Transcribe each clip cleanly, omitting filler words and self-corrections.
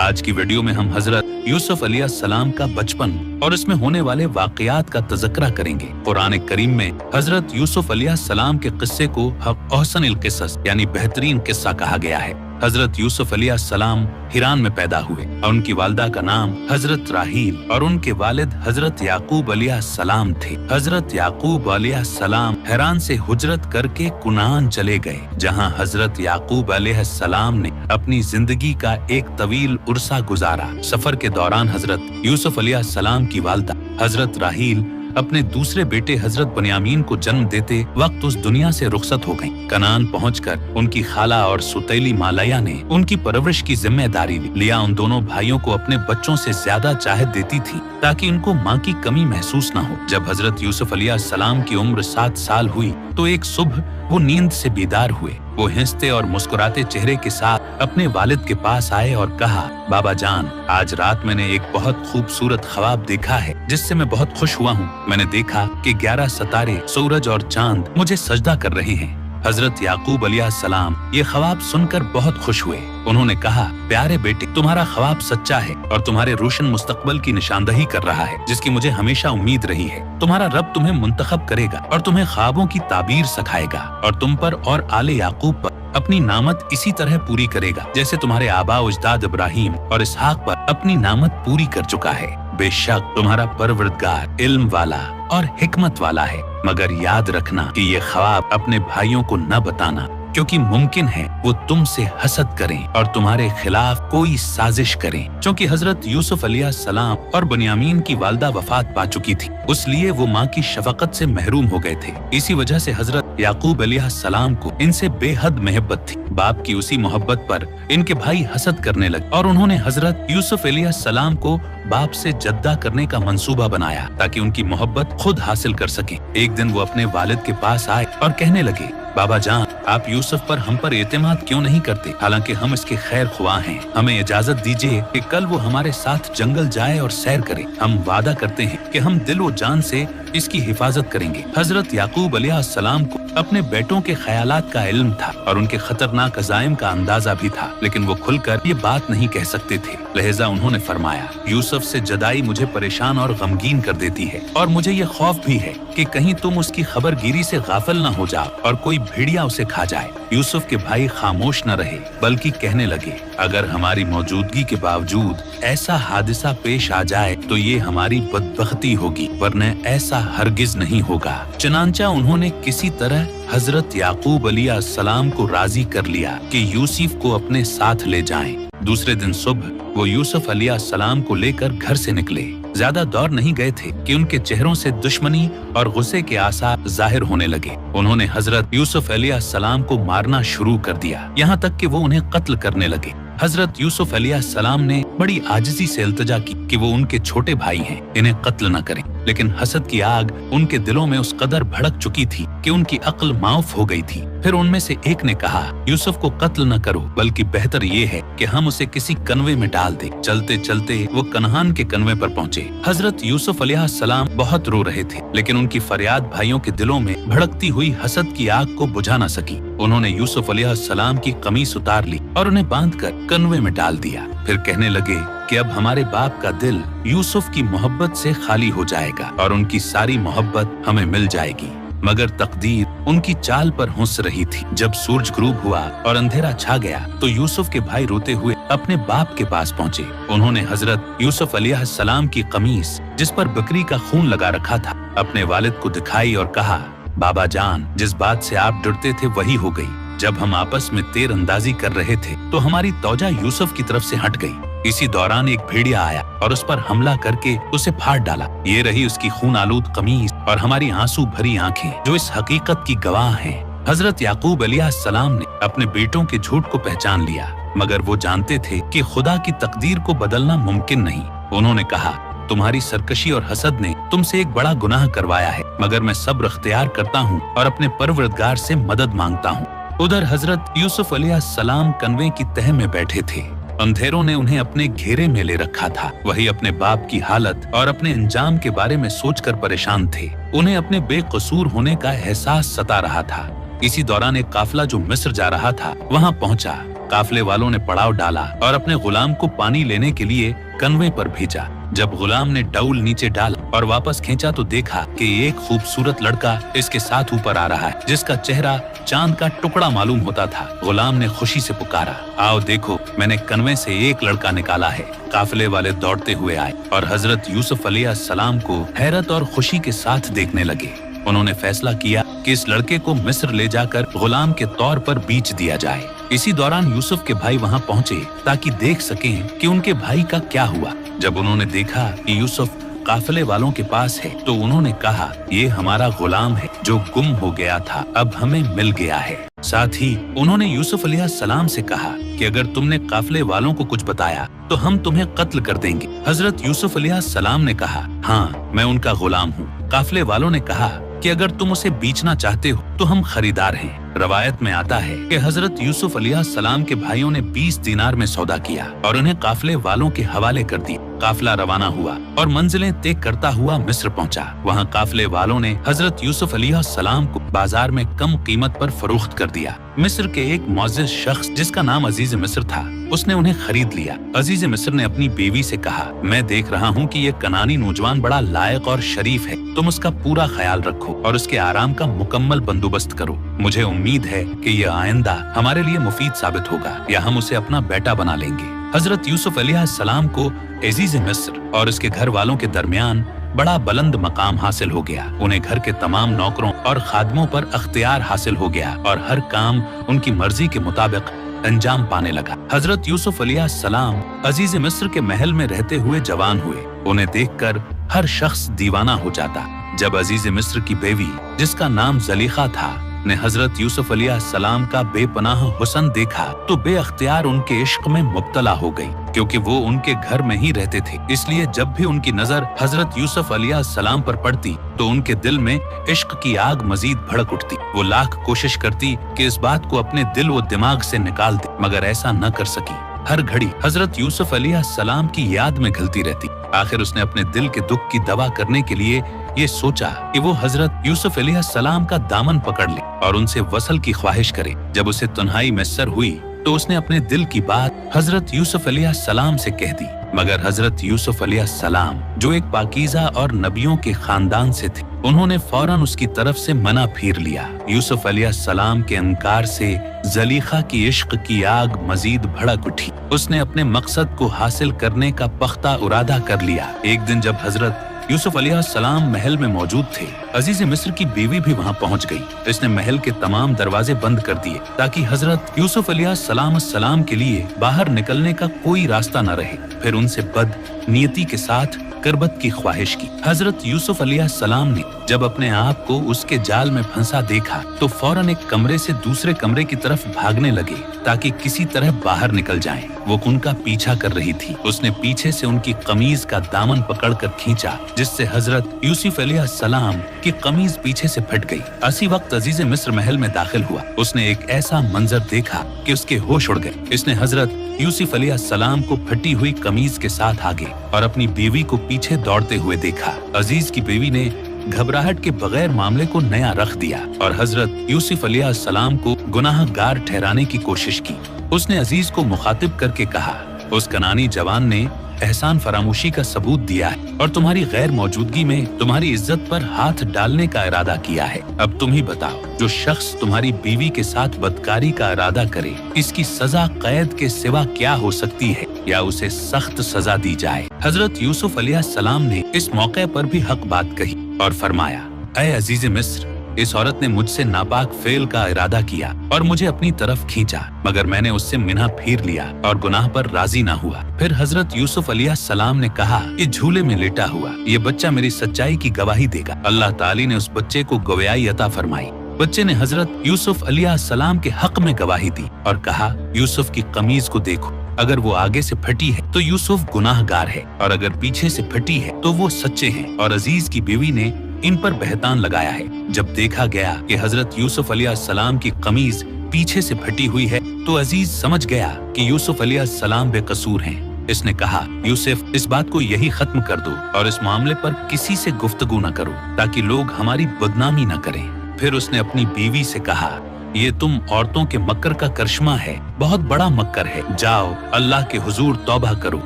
आज की वीडियो में हम हजरत यूसुफ अलैहिस्सलाम का बचपन और इसमें होने वाले वाकयात का तज़किरा करेंगे। कुरान करीम में हजरत यूसुफ अलैहिस्सलाम के किस्से को अहसनिल क़िसस यानी बेहतरीन किस्सा कहा गया है। हजरत यूसुफ अलैहिस्सलाम हिरान में पैदा हुए और उनकी वालिदा का नाम हजरत राहील और उनके वालिद हजरत याकूब अलैहिस्सलाम थे। हजरत याकूब अलैहिस्सलाम हिरान से हिजरत करके कुनान चले गए, जहां हजरत याकूब अलैहिस्सलाम ने अपनी जिंदगी का एक तवील उर्सा गुजारा। सफर के दौरान हजरत यूसुफ अलैहिस्सलाम की वालिदा हजरत राहील अपने दूसरे बेटे हजरत बनियामीन को जन्म देते वक्त उस दुनिया से रुखसत हो गईं। कनान पहुंचकर उनकी खाला और सुतैली मालया ने उनकी परवरिश की जिम्मेदारी ली। लिया उन दोनों भाइयों को अपने बच्चों से ज्यादा चाहत देती थी ताकि उनको माँ की कमी महसूस न हो। जब हजरत यूसुफ अलैहिस्सलाम की उम्र 7 साल हुई तो एक सुबह वो नींद से बेदार हुए। वो हंसते और मुस्कुराते चेहरे के साथ अपने वालिद के पास आए और कहा, बाबा जान, आज रात मैंने एक बहुत खूबसूरत ख्वाब देखा है जिससे मैं बहुत खुश हुआ हूँ। मैंने देखा कि 11 सितारे, सूरज और चांद मुझे सजदा कर रहे हैं। हजरत याकूब अलैहिस्सलाम ये ख्वाब सुनकर बहुत खुश हुए। उन्होंने कहा, प्यारे बेटे, तुम्हारा ख्वाब सच्चा है और तुम्हारे रोशन मुस्तकबल की निशानदही कर रहा है जिसकी मुझे हमेशा उम्मीद रही है। तुम्हारा रब तुम्हें मुंतखब करेगा और तुम्हें ख्वाबों की ताबीर सिखाएगा और तुम पर और आले याकूब पर अपनी नामत इसी तरह पूरी करेगा जैसे तुम्हारे आबा उजदाद इब्राहिम और इसहाक पर अपनी नामत पूरी कर चुका है। बेशक तुम्हारा परवरदिगार इल्म वाला और हिकमत वाला है, मगर याद रखना कि ये ख्वाब अपने भाइयों को न बताना, क्योंकि मुमकिन है वो तुमसे हसद करें और तुम्हारे खिलाफ कोई साजिश करें। क्योंकि हजरत यूसुफ अलैहिस्सलाम और बनियामीन की वालिदा वफात पा चुकी थी, इसलिए वो माँ की शफकत से महरूम हो गए थे। इसी वजह से हजरत याकूब अलैहिस्सलाम को इनसे बेहद मोहब्बत थी। बाप की उसी मोहब्बत पर इनके भाई हसद करने लगे और उन्होंने हजरत यूसुफ अलैहिस्सलाम को बाप से जद्दा करने का मंसूबा बनाया ताकि उनकी मोहब्बत खुद हासिल कर सके। एक दिन वो अपने वालिद के पास आए और कहने लगे, बाबा जान, आप यूसुफ पर हम पर एतमाद क्यों नहीं करते? हालांकि हम इसके खैर ख्वाह हैं। हमें इजाजत दीजिए कि कल वो हमारे साथ जंगल जाए और सैर करे। हम वादा करते हैं कि हम दिल व जान से इसकी हिफाजत करेंगे। हजरत याकूब अलैहिस्सलाम को अपने बेटों के ख्यालात का इल्म था और उनके खतरनाक अज़ाइम का अंदाजा भी था, लेकिन वो खुलकर ये बात नहीं कह सकते थे। लिहाजा उन्होंने फरमाया, यूसुफ से जदाई मुझे परेशान और गमगीन कर देती है और मुझे ये खौफ भी है कि कहीं तुम उसकी खबरगिरी से गाफिल न हो जाओ और कोई भेड़िया उसे खा जाए। यूसुफ के भाई खामोश न रहे बल्कि कहने लगे, अगर हमारी मौजूदगी के बावजूद ऐसा हादसा पेश आ जाए तो ये हमारी बदबख्ती होगी, वरना ऐसा हरगिज नहीं होगा। चनांचा उन्होंने किसी तरह हजरत याकूब अलैहिस्सलाम को राजी कर लिया कि यूसुफ को अपने साथ ले जाएं। दूसरे दिन सुबह वो यूसुफ अलैहिस्सलाम को लेकर घर से निकले। ज्यादा दौर नहीं गए थे कि उनके चेहरों से दुश्मनी और गुस्से के आसार जाहिर होने लगे। उन्होंने हजरत यूसुफ अलैहिस्सलाम को मारना शुरू कर दिया, यहाँ तक कि वो उन्हें कत्ल करने लगे। हजरत यूसुफ अलैहिस्सलाम ने बड़ी आजिज़ी से इल्तिजा की कि वो उनके छोटे भाई हैं, इन्हें कत्ल न करें। लेकिन हसद की आग उनके दिलों में उस कदर भड़क चुकी थी कि उनकी अक्ल माऊफ हो गई थी। फिर उनमें से एक ने कहा, यूसुफ को कत्ल न करो, बल्कि बेहतर ये है कि हम उसे किसी कनवे में डाल दें। चलते चलते वो कनहान के कनवे पर पहुँचे। हजरत यूसुफ अलैहिस्सलाम बहुत रो रहे थे, लेकिन उनकी फरियाद भाइयों के दिलों में भड़कती हुई हसद की आग को बुझा न सकी। उन्होंने यूसुफ अलैहिस्सलाम की कमीज उतार ली और उन्हें बांधकर कनवे में डाल दिया। फिर कहने लगे कि अब हमारे बाप का दिल यूसुफ की मोहब्बत से खाली हो जाएगा और उनकी सारी मोहब्बत हमें मिल जाएगी। मगर तकदीर उनकी चाल पर हंस रही थी। जब सूरज गुरूब हुआ और अंधेरा छा गया तो यूसुफ के भाई रोते हुए अपने बाप के पास पहुँचे। उन्होंने हजरत यूसुफ अलैहिस्सलाम की कमीज, जिस पर बकरी का खून लगा रखा था, अपने वालिद को दिखाई और कहा, बाबा जान, जिस बात से आप डरते थे वही हो गई। जब हम आपस में तीर अंदाजी कर रहे थे तो हमारी तौजा यूसुफ की तरफ से हट गई। इसी दौरान एक भेड़िया आया और उस पर हमला करके उसे फाड़ डाला। ये रही उसकी खून आलूद कमीज और हमारी आंसू भरी आंखें जो इस हकीकत की गवाह हैं। हजरत याकूब अलैहिस्सलाम ने अपने बेटों के झूठ को पहचान लिया, मगर वो जानते थे कि खुदा की तकदीर को बदलना मुमकिन नहीं। उन्होंने कहा, तुम्हारी सरकशी और हसद ने तुमसे एक बड़ा गुनाह करवाया है, मगर मैं सब्र अख्तियार करता हूँ और अपने परवरदिगार से मदद मांगता हूँ। उधर हजरत यूसुफ अलैहिस्सलाम कनवे की तह में बैठे थे। अंधेरों ने उन्हें अपने घेरे में ले रखा था। वही अपने बाप की हालत और अपने अंजाम के बारे में सोचकर परेशान थे। उन्हें अपने बेकसूर होने का एहसास सता रहा था। इसी दौरान एक काफिला जो मिस्र जा रहा था वहां पहुंचा। काफले वालों ने पड़ाव डाला और अपने गुलाम को पानी लेने के लिए कन्वे पर भेजा। जब गुलाम ने डाउल नीचे डाला और वापस खींचा तो देखा कि एक खूबसूरत लड़का इसके साथ ऊपर आ रहा है, जिसका चेहरा चांद का टुकड़ा मालूम होता था। गुलाम ने खुशी से पुकारा, आओ देखो, मैंने कन्वे से एक लड़का निकाला है। काफिले वाले दौड़ते हुए आए और हजरत यूसुफ अलैहिस्सलाम को हैरत और खुशी के साथ देखने लगे। उन्होंने फैसला किया कि इस लड़के को मिस्र ले जाकर गुलाम के तौर पर बेच दिया जाए। इसी दौरान यूसुफ के भाई वहां पहुंचे ताकि देख सकें कि उनके भाई का क्या हुआ। जब उन्होंने देखा कि यूसुफ काफिले वालों के पास है तो उन्होंने कहा, ये हमारा गुलाम है जो गुम हो गया था, अब हमें मिल गया है। साथ ही उन्होंने यूसुफ अलैहिस्सलाम से कहा कि अगर तुमने काफिले वालों को कुछ बताया तो हम तुम्हें कत्ल कर देंगे। हजरत यूसुफ अलैहिस्सलाम ने कहा, हाँ, मैं उनका गुलाम हूँ। काफिले वालों ने कहा कि अगर तुम उसे बेचना चाहते हो तो हम खरीदार हैं। रवायत में आता है कि हजरत यूसुफ अलैहिस्सलाम के भाइयों ने 20 दीनार में सौदा किया और उन्हें काफिले वालों के हवाले कर दिया। काफिला रवाना हुआ और मंजिलें तय करता हुआ मिस्र पहुंचा। वहां काफिले वालों ने हजरत यूसुफ अलैहिस्सलाम को बाजार में कम कीमत पर फरोख्त कर दिया। मिस्र के एक मुअज़्ज़िज़ शख्स जिसका नाम अजीज मिस्र था, उसने उन्हें खरीद लिया। अजीज मिस्र ने अपनी बीवी से कहा, मैं देख रहा हूँ कि ये कनानी नौजवान बड़ा लायक और शरीफ है, तुम उसका पूरा ख्याल रखो और उसके आराम का मुकम्मल बंदोबस्त करो। मुझे उम्मीद है कि ये आइंदा हमारे लिए मुफीद साबित होगा या हम उसे अपना बेटा बना लेंगे। हजरत यूसुफ अलैहिस्सलाम को अजीज मिस्र और उसके घर वालों के दरमियान बड़ा बुलंद मकाम हासिल हो गया। उन्हें घर के तमाम नौकरों और खादमों पर अख्तियार हासिल हो गया और हर काम उनकी मर्जी के मुताबिक अंजाम पाने लगा। हजरत यूसुफ अलैहिस्सलाम अजीज मिस्र के महल में रहते हुए जवान हुए। उन्हें देखकर हर शख्स दीवाना हो जाता। जब अजीज मिस्र की बेवी, जिसका नाम ज़लीखा था, ने हजरत यूसुफ अलैहिस्सलाम का बेपनाह हुस्न देखा तो बेअख्तियार उनके इश्क में मुब्तला हो गई। क्योंकि वो उनके घर में ही रहते थे, इसलिए जब भी उनकी नजर हजरत यूसुफ अलैहिस्सलाम पर पड़ती तो उनके दिल में इश्क की आग मजीद भड़क उठती। वो लाख कोशिश करती कि इस बात को अपने दिल व दिमाग से निकाल दे, मगर ऐसा न कर सकी। हर घड़ी हजरत यूसुफ अलैहिस्सलाम की याद में घलती रहती। आखिर उसने अपने दिल के दुख की दवा करने के लिए ये सोचा कि वो हजरत यूसुफ अलैहिस्सलाम का दामन पकड़ ले और उनसे वसल की ख्वाहिश करे। जब उसे तन्हाई मैसर हुई तो उसने अपने दिल की बात हजरत यूसुफ अलैहिस्सलाम से कह दी। मगर हजरत यूसुफ अलैहिस्सलाम, जो एक पाकीज़ा और नबियों के खानदान से थे, उन्होंने फौरन उसकी तरफ से मना फिर लिया। यूसुफ अलैहिस्सलाम के इनकार से ज़लीखा की इश्क की आग मजीद भड़क उठी। उसने अपने मकसद को हासिल करने का पख्ता इरादा कर लिया। एक दिन जब हजरत यूसुफ अलैहिस्सलाम महल में मौजूद थे, अजीज मिस्र की बीवी भी वहां पहुंच गई। इसने महल के तमाम दरवाजे बंद कर दिए ताकि हजरत यूसुफ अलैहिस्सलाम के लिए बाहर निकलने का कोई रास्ता न रहे। फिर उनसे बद नियति के साथ करबत की ख्वाहिश की। हजरत यूसुफ अलैहिस्सलाम ने जब अपने आप को उसके जाल में फंसा देखा तो फौरन एक कमरे से दूसरे कमरे की तरफ भागने लगे ताकि किसी तरह बाहर निकल जाएं। वो उनका पीछा कर रही थी। उसने पीछे से उनकी कमीज का दामन पकड़कर खींचा, जिससे हजरत यूसुफ अलैहिस्सलाम की कमीज पीछे से फट गई। इसी वक्त अजीज मिस्र महल में दाखिल हुआ। उसने एक ऐसा मंजर देखा कि उसके होश उड़ गए। इसने हजरत यूसुफ अलैहिस्सलाम को फटी हुई कमीज के साथ आगे और अपनी बीवी को पीछे दौड़ते हुए देखा। अजीज की बीवी ने घबराहट के बगैर मामले को नया रख दिया और हजरत यूसुफ अलैहिस्सलाम को गुनाहगार ठहराने की कोशिश की। उसने अजीज को मुखातिब करके कहा, उस कनानी जवान ने एहसान फरामोशी का सबूत दिया है और तुम्हारी गैर मौजूदगी में तुम्हारी इज्जत पर हाथ डालने का इरादा किया है। अब तुम ही बताओ, जो शख्स तुम्हारी बीवी के साथ बदकारी का इरादा करे, इसकी सजा कैद के सिवा क्या हो सकती है या उसे सख्त सजा दी जाए। हजरत यूसुफ अलैहिस्सलाम ने इस मौके पर भी हक बात कही और फरमाया, ऐ अजीज मिस्र, इस औरत ने मुझसे नापाक फेल का इरादा किया और मुझे अपनी तरफ खींचा, मगर मैंने उससे मिन्हा फिर लिया और गुनाह पर राजी ना हुआ। फिर हजरत यूसुफ अलैहिस्सलाम ने कहा, ये झूले में लेटा हुआ ये बच्चा मेरी सच्चाई की गवाही देगा। अल्लाह ताली ने उस बच्चे को गवाही अता फरमाई। बच्चे ने हजरत यूसुफ अलैहिस्सलाम के हक में गवाही दी और कहा, यूसुफ की कमीज को देखो, अगर वो आगे से फटी है तो यूसुफ गुनाहगार है और अगर पीछे से फटी है तो वो सच्चे हैं। और अजीज की बीवी ने इन पर बहतान लगाया है। जब देखा गया कि हजरत यूसुफ अलैहिस्सलाम की कमीज पीछे से फटी हुई है तो अजीज समझ गया कि यूसुफ अलैहिस्सलाम बेकसूर हैं। इसने कहा, यूसुफ, इस बात को यही खत्म कर दो और इस मामले पर किसी से गुफ्तगू न करो ताकि लोग हमारी बदनामी न करें। फिर उसने अपनी बीवी से कहा, ये तुम औरतों के मक्कर का करिश्मा है, बहुत बड़ा मक्कर है। जाओ अल्लाह के हुजूर तौबा करो,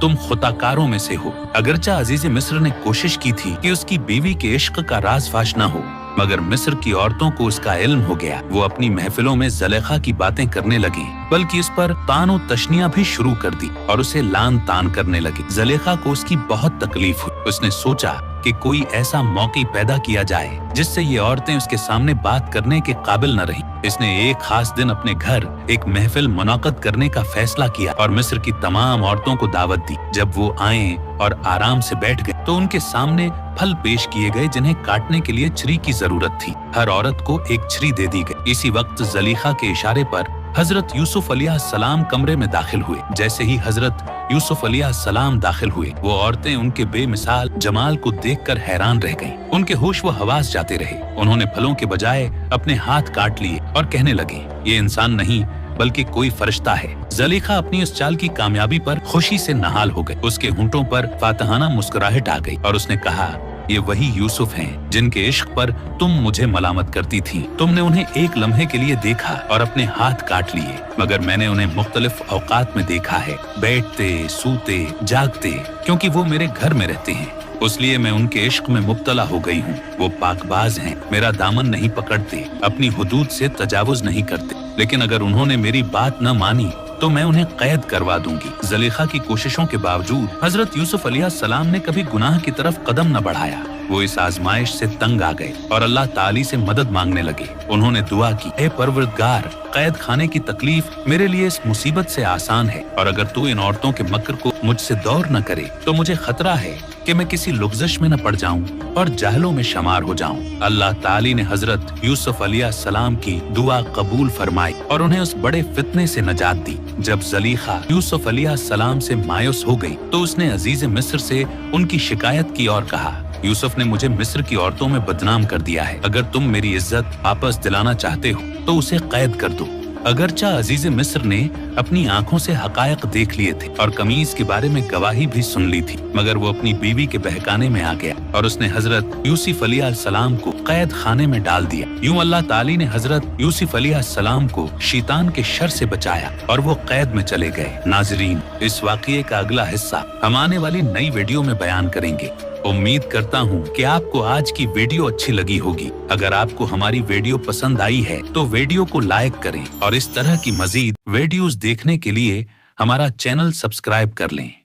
तुम खुताकारों में से हो। अगरचा अजीज मिस्र ने कोशिश की थी कि उसकी बीवी के इश्क का राज फाश न हो, मगर मिस्र की औरतों को उसका इल्म हो गया। वो अपनी महफिलों में ज़ुलेखा की बातें करने लगी, बल्कि इस पर तानो तशनियां भी शुरू कर दी और उसे लान तान करने लगी। ज़ुलेखा को उसकी बहुत तकलीफ हुई। उसने सोचा कि कोई ऐसा मौका पैदा किया जाए जिससे ये औरतें उसके सामने बात करने के काबिल न रही। इसने एक खास दिन अपने घर एक महफिल मुनाक़द करने का फैसला किया और मिस्र की तमाम औरतों को दावत दी। जब वो आए और आराम से बैठ गए तो उनके सामने फल पेश किए गए जिन्हें काटने के लिए छुरी की जरूरत थी। हर औरत को एक छुरी दे दी गई। इसी वक्त ज़ुलेखा के इशारे पर हजरत यूसुफ अलैहिस्सलाम कमरे में दाखिल हुए। जैसे ही हजरत यूसुफ अलैहिस्सलाम दाखिल हुए, वो औरतें उनके बेमिसाल जमाल को देखकर हैरान रह गईं। उनके होश व हवास जाते रहे। उन्होंने फलों के बजाय अपने हाथ काट लिए और कहने लगे, ये इंसान नहीं बल्कि कोई फरिश्ता है। ज़ुलेखा अपनी उस चाल की कामयाबी पर खुशी से नहाल हो गए। उसके होंठों पर फातहाना मुस्कुराहट आ गई और उसने कहा, ये वही यूसुफ हैं जिनके इश्क पर तुम मुझे मलामत करती थी। तुमने उन्हें एक लम्हे के लिए देखा और अपने हाथ काट लिए, मगर मैंने उन्हें मुख्तलिफ औकात में देखा है, बैठते, सूते, जागते, क्योंकि वो मेरे घर में रहते हैं। इसलिए मैं उनके इश्क में मुब्तला हो गई हूँ। वो पाकबाज हैं, मेरा दामन नहीं पकड़ते, अपनी हुदूद से तजावुज नहीं करते। लेकिन अगर उन्होंने मेरी बात न मानी तो मैं उन्हें कैद करवा दूंगी। ज़ुलेखा की कोशिशों के बावजूद हजरत यूसुफ अलैहिस्सलाम ने कभी गुनाह की तरफ कदम न बढ़ाया। वो इस आजमाइश से तंग आ गए और अल्लाह ताली से मदद मांगने लगे। उन्होंने दुआ की, ऐ परवरदिगार, कैद खाने की तकलीफ मेरे लिए इस मुसीबत से आसान है, और अगर तू इन औरतों के मक्र को मुझसे दौर न करे तो मुझे खतरा है कि मैं किसी लुग़्ज़श में न पड़ जाऊं और जाहलों में शमार हो जाऊं। अल्लाह ताली ने हजरत यूसुफ अलैहिस्सलाम की दुआ कबूल फरमाई और उन्हें उस बड़े फितने से नजात दी। जब ज़ुलेखा यूसुफ अलैहिस्सलाम से मायूस हो गई तो उसने अजीज मिस्र से उनकी शिकायत की और कहा, यूसुफ ने मुझे मिस्र की औरतों में बदनाम कर दिया है। अगर तुम मेरी इज्जत वापस दिलाना चाहते हो तो उसे कैद कर दो। अगरचा अजीज मिस्र ने अपनी आंखों से हकायक देख लिए थे और कमीज के बारे में गवाही भी सुन ली थी, मगर वो अपनी बीवी के बहकाने में आ गया और उसने हजरत यूसुफ अलैहिस्सलाम को कैद खाने में डाल दिया। यूं अल्लाह ताली ने हजरत यूसुफ अलैहिस्सलाम को शैतान के शर से बचाया और वो कैद में चले गए। नाजरीन, इस वाक़ये का अगला हिस्सा हम आने वाली नई वीडियो में बयान करेंगे। उम्मीद करता हूँ कि आपको आज की वीडियो अच्छी लगी होगी। अगर आपको हमारी वीडियो पसंद आई है तो वीडियो को लाइक करें और इस तरह की मजीद वीडियोस देखने के लिए हमारा चैनल सब्सक्राइब कर लें।